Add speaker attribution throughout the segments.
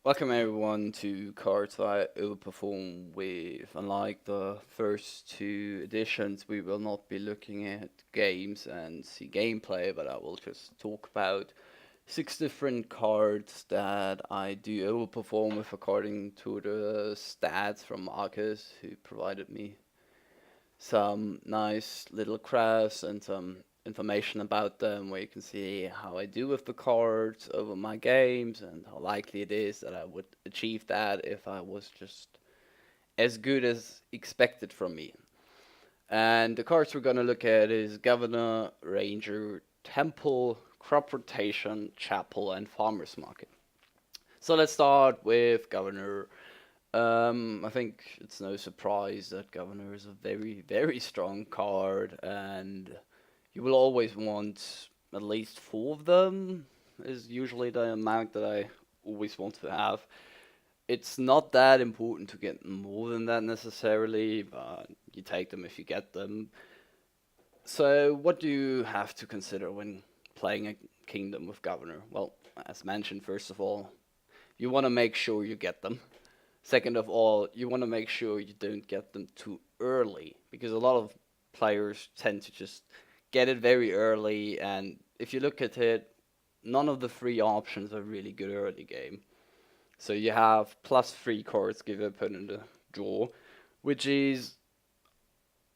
Speaker 1: Welcome everyone to Cards I Overperform with. Unlike the first two editions, we will not be looking at games and see gameplay, but I will just talk about six different cards that I do overperform with according to the stats from Marcus, who provided me some nice little graphs and some information about them where you can see how I do with the cards over my games and how likely it is that I would achieve that if I was just as good as expected from me. And the cards we're going to look at is Governor, Ranger, Temple, Crop Rotation, Chapel, and Farmer's Market. So let's start with Governor. I think it's no surprise that Governor is a very, very strong card, and you will always want at least four of them, is usually the amount that I always want to have. It's not that important to get more than that necessarily, but you take them if you get them. So, what do you have to consider when playing a kingdom with Governor? Well, as mentioned, first of all, you want to make sure you get them. Second of all, you want to make sure you don't get them too early because a lot of players tend to just get it very early. And if you look at it, none of the three options are really good early game. So you have plus three cards give your opponent a draw, which is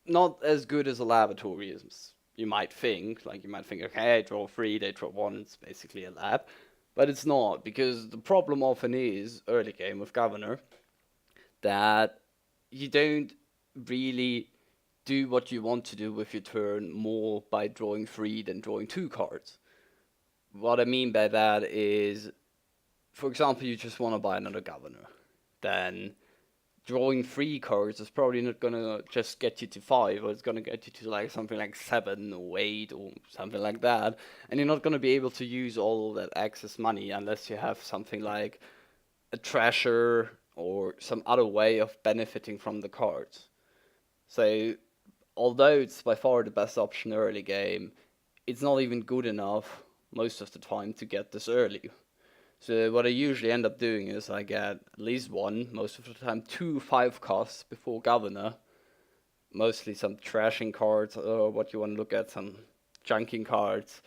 Speaker 1: not as good as a laboratory as you might think. Like you might think, okay, I draw three, they draw one, it's basically a lab. But it's not, because the problem often is early game with Governor that you don't really do what you want to do with your turn more by drawing three than drawing two cards. What I mean by that is, for example, you just want to buy another Governor. Then drawing three cards is probably not gonna just get you to five, or it's gonna get you to like something like seven or eight or something like that, and you're not gonna be able to use all that excess money unless you have something like a treasure or some other way of benefiting from the cards. So, although it's by far the best option early game, it's not even good enough most of the time to get this early. So what I usually end up doing is I get at least one, most of the time two 5 costs before Governor, mostly some trashing cards or what you want to look at, some junking cards,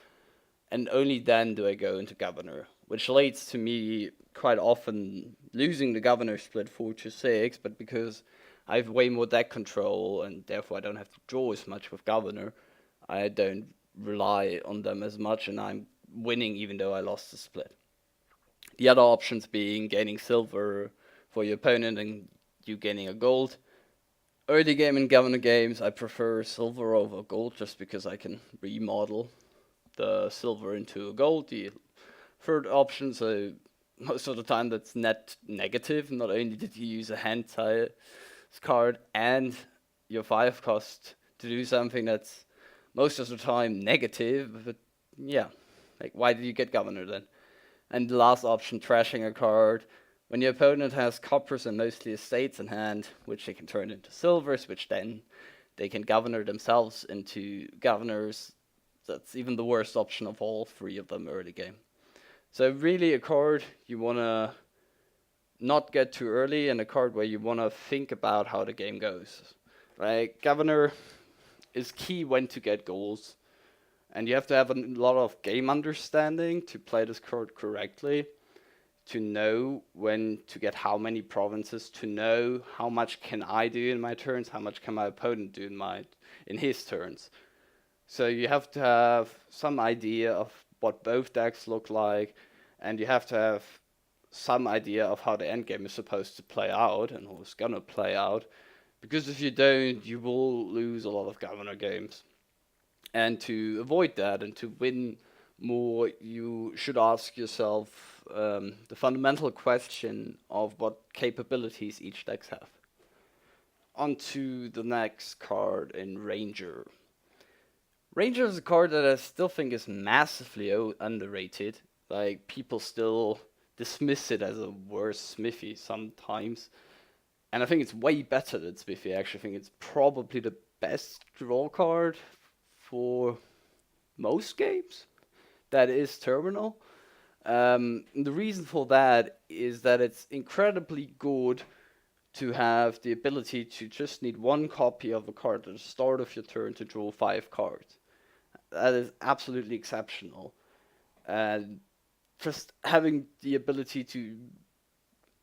Speaker 1: and only then do I go into Governor, which leads to me quite often losing the Governor split 4 to 6, but because I have way more deck control and therefore I don't have to draw as much with Governor, I don't rely on them as much and I'm winning even though I lost the split. The other options being gaining silver for your opponent and you gaining a gold. Early game and Governor games, I prefer silver over gold just because I can remodel the silver into a gold. The third option, so most of the time that's net negative. Not only did you use a hand size card and your 5 cost to do something that's most of the time negative, but yeah, like why did you get Governor then? And the last option, trashing a card. When your opponent has coppers and mostly estates in hand, which they can turn into silvers, which then they can governor themselves into governors. That's even the worst option of all three of them early game. So really a card you want to not get too early and a card where you want to think about how the game goes. Right? Governor is key when to get goals. And you have to have a lot of game understanding to play this card correctly, to know when to get how many provinces, to know how much can I do in my turns, how much can my opponent do in his turns. So you have to have some idea of what both decks look like, and you have to have some idea of how the endgame is supposed to play out and who's gonna play out. Because if you don't, you will lose a lot of Governor games. And to avoid that and to win more, you should ask yourself the fundamental question of what capabilities each deck have. On to the next card in Ranger. Ranger is a card that I still think is massively underrated. Like, people still dismiss it as a worse Smithy sometimes. And I think it's way better than Smithy. I actually think it's probably the best draw card for most games that is terminal. The reason for that is that it's incredibly good to have the ability to just need one copy of a card at the start of your turn to draw 5 cards. That is absolutely exceptional. And just having the ability to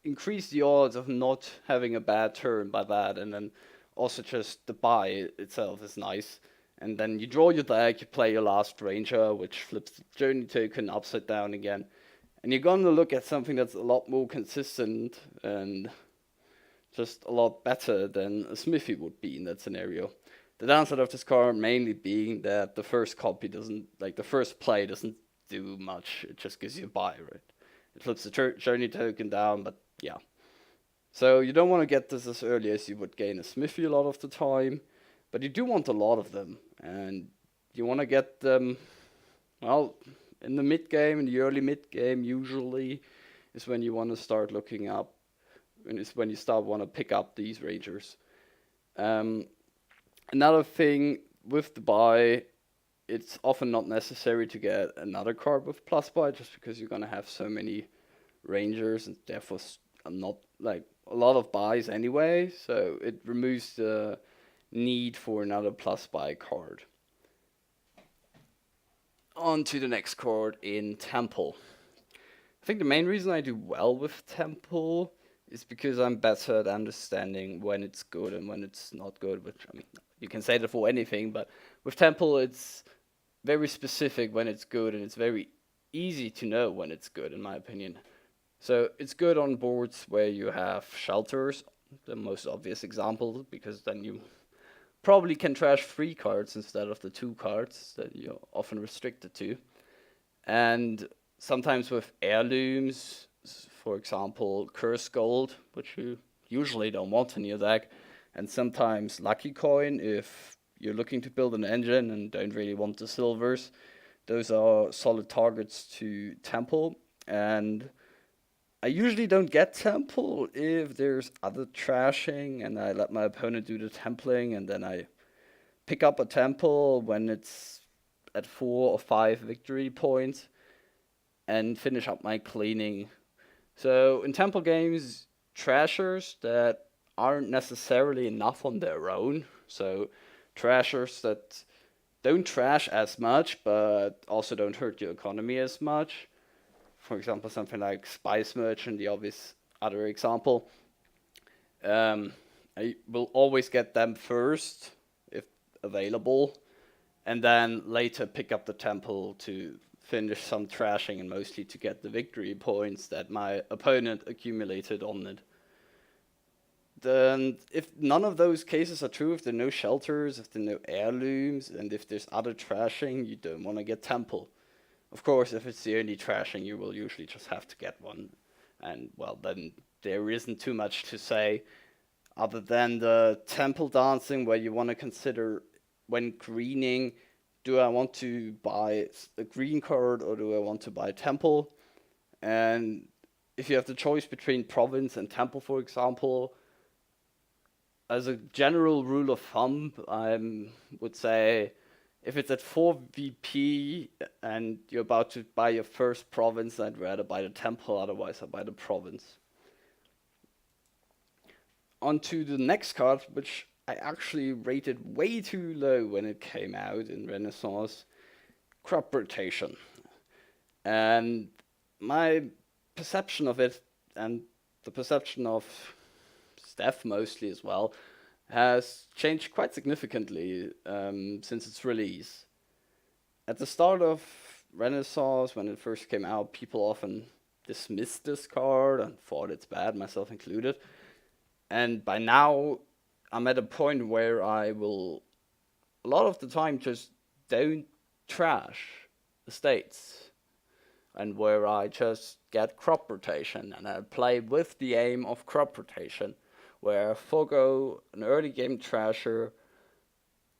Speaker 1: increase the odds of not having a bad turn by that, and then also just the buy itself is nice. And then you draw your deck, you play your last ranger, which flips the journey token upside down again. And you're gonna look at something that's a lot more consistent and just a lot better than a Smithy would be in that scenario. The downside of this card mainly being that the first copy doesn't, like the first play doesn't do much. It just gives you a buy, right? It flips the journey token down, but yeah. So you don't want to get this as early as you would gain a Smithy a lot of the time, but you do want a lot of them, and you want to get them, well, in the mid game, in the early mid game usually is when you want to start looking up, and it's when you start want to pick up these rangers. Another thing with the buy, it's often not necessary to get another card with plus buy just because you're gonna have so many rangers and therefore not like a lot of buys anyway, so it removes the need for another plus buy card. On to the next card in Temple. I think the main reason I do well with Temple is because I'm better at understanding when it's good and when it's not good, which, I mean, you can say that for anything, but with Temple it's very specific when it's good, and it's very easy to know when it's good, in my opinion. So it's good on boards where you have shelters, the most obvious example, because then you probably can trash 3 cards instead of the 2 cards that you're often restricted to. And sometimes with heirlooms, for example, Curse Gold, which you usually don't want in your deck, and sometimes Lucky Coin if you're looking to build an engine and don't really want the silvers. Those are solid targets to Temple, and I usually don't get Temple if there's other trashing and I let my opponent do the templing, and then I pick up a Temple when it's at 4 or 5 victory points and finish up my cleaning. So in Temple games, trashers that aren't necessarily enough on their own, so trashers that don't trash as much but also don't hurt your economy as much. For example, something like Spice Merchant, the obvious other example. I will always get them first if available, and then later pick up the Temple to finish some trashing and mostly to get the victory points that my opponent accumulated on it. Then, if none of those cases are true, if there are no shelters, if there are no heirlooms, and if there's other trashing, you don't want to get Temple. Of course, if it's the only trashing, you will usually just have to get one. And, well, then there isn't too much to say other than the Temple dancing, where you want to consider when greening, do I want to buy a green card or do I want to buy Temple? And if you have the choice between Province and Temple, for example, as a general rule of thumb, I would say if it's at 4 VP and you're about to buy your first Province, I'd rather buy the Temple, otherwise I buy the Province. On to the next card, which I actually rated way too low when it came out in Renaissance, Crop Rotation. And my perception of it, and the perception of Steph mostly as well, has changed quite significantly since its release. At the start of Renaissance, when it first came out, people often dismissed this card and thought it's bad, myself included. And by now, I'm at a point where I will, a lot of the time, just don't trash the states, and where I just get crop rotation, and I play with the aim of crop rotation, where I forgo an early game trasher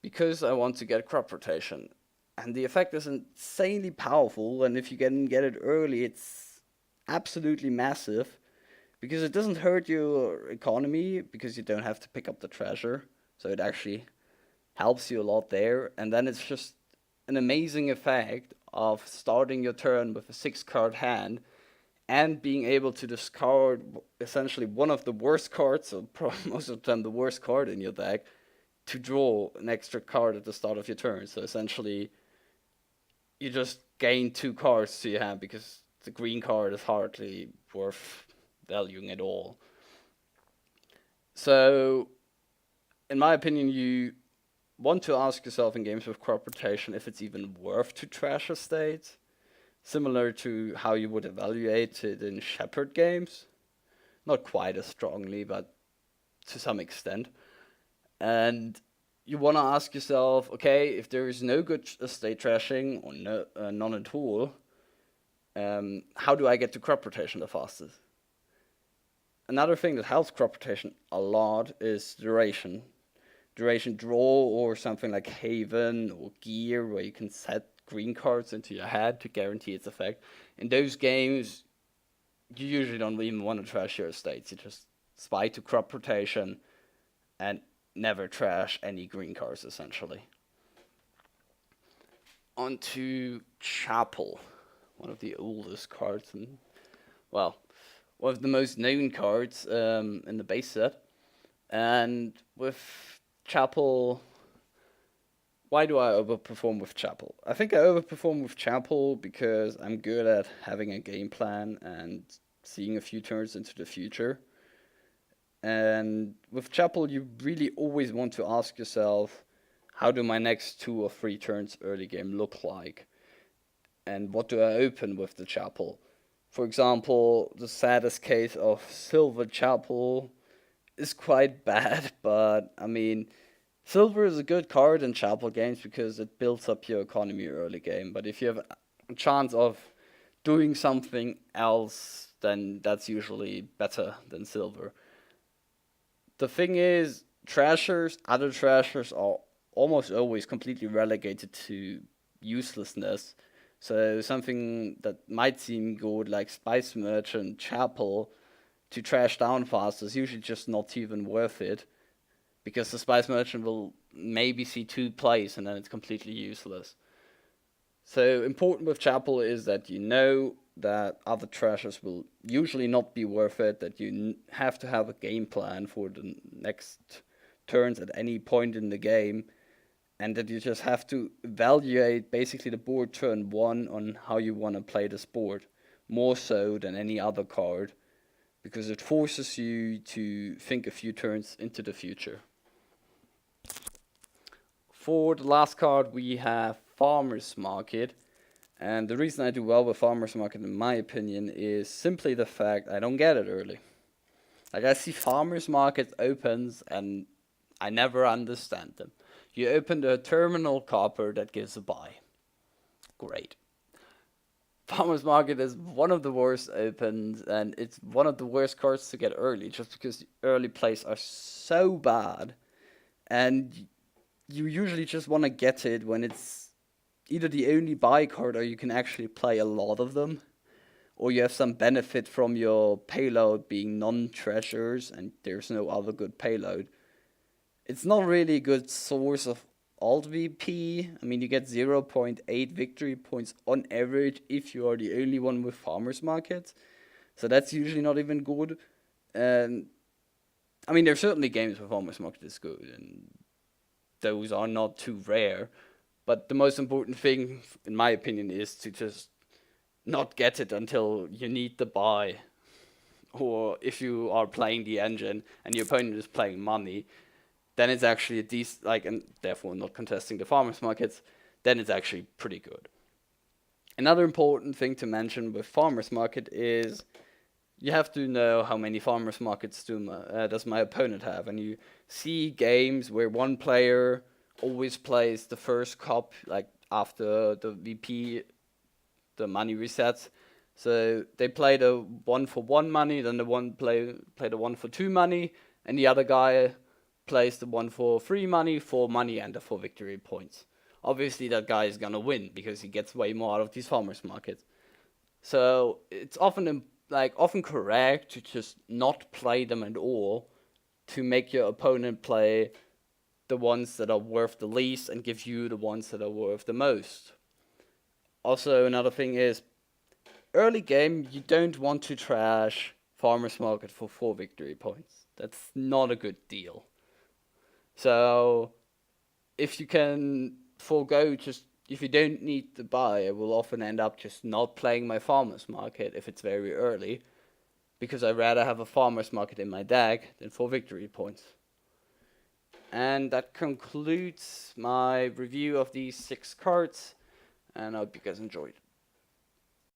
Speaker 1: because I want to get crop rotation. And the effect is insanely powerful, and if you can get it early, it's absolutely massive, because it doesn't hurt your economy, because you don't have to pick up the treasure, so it actually helps you a lot there. And then it's just an amazing effect of starting your turn with a 6 card hand and being able to discard essentially one of the worst cards, or most of the time the worst card in your deck, to draw an extra card at the start of your turn. So essentially, you just gain 2 cards to your hand because the green card is hardly worth valuing at all. So, in my opinion, you want to ask yourself in games with crop rotation if it's even worth to trash a state, similar to how you would evaluate it in Shepherd games. Not quite as strongly, but to some extent. And you want to ask yourself, okay, if there is no good state trashing or none at all, how do I get to crop rotation the fastest? Another thing that helps crop rotation a lot is duration. Duration draw or something like Haven or Gear, where you can set green cards into your hand to guarantee its effect. In those games, you usually don't even want to trash your estates. You just spy to crop rotation and never trash any green cards, essentially. On to Chapel, one of the oldest cards, and, well, one of the most known cards in the base set. And with Chapel, why do I overperform with Chapel? I think I overperform with Chapel because I'm good at having a game plan and seeing a few turns into the future. And with Chapel, you really always want to ask yourself, how do my next 2 or 3 turns early game look like? And what do I open with the Chapel? For example, the saddest case of Silver Chapel is quite bad, but I mean, Silver is a good card in Chapel games because it builds up your economy early game. But if you have a chance of doing something else, then that's usually better than Silver. The thing is, other trashers are almost always completely relegated to uselessness. So something that might seem good, like Spice Merchant, Chapel, to trash down fast is usually just not even worth it, because the Spice Merchant will maybe see 2 plays and then it's completely useless. So important with Chapel is that you know that other trashers will usually not be worth it, that you have to have a game plan for the next turns at any point in the game, and that you just have to evaluate basically the board turn 1 on how you want to play this board, more so than any other card, because it forces you to think a few turns into the future. For the last card, we have Farmer's Market. And the reason I do well with Farmer's Market, in my opinion, is simply the fact I don't get it early. Like, I see Farmer's Market opens and I never understand them. You open the terminal copper that gives a buy. Great. Farmer's Market is one of the worst opens, and it's one of the worst cards to get early, just because the early plays are so bad. And you usually just want to get it when it's either the only buy card, or you can actually play a lot of them, or you have some benefit from your payload being non-treasures and there's no other good payload. It's not really a good source of alt VP. I mean, you get 0.8 victory points on average if you are the only one with Farmer's Market, so that's usually not even good. And I mean, there's certainly games where Farmer's Market is good, and those are not too rare. But the most important thing, in my opinion, is to just not get it until you need the buy. Or if you are playing the engine and your opponent is playing money, then it's actually a decent, and therefore not contesting the Farmer's Markets, then it's actually pretty good. Another important thing to mention with Farmer's Market is you have to know how many Farmer's Markets does my opponent have. And you see games where one player always plays the first cop, like after the VP, the money resets. So they play the 1 for 1 money, then the one play the 1 for 2 money, and the other guy plays the 1 for 3 money, 4 money, and the 4 victory points. Obviously that guy is gonna win because he gets way more out of these Farmers Markets. So it's often correct to just not play them at all, to make your opponent play the ones that are worth the least and give you the ones that are worth the most. Also, another thing is, early game, you don't want to trash Farmer's Market for 4 victory points. That's not a good deal. So, if you can forego just, if you don't need to buy, I will often end up just not playing my Farmer's Market if it's very early, because I'd rather have a Farmer's Market in my deck than 4 victory points. And that concludes my review of these 6 cards, and I hope you guys enjoyed.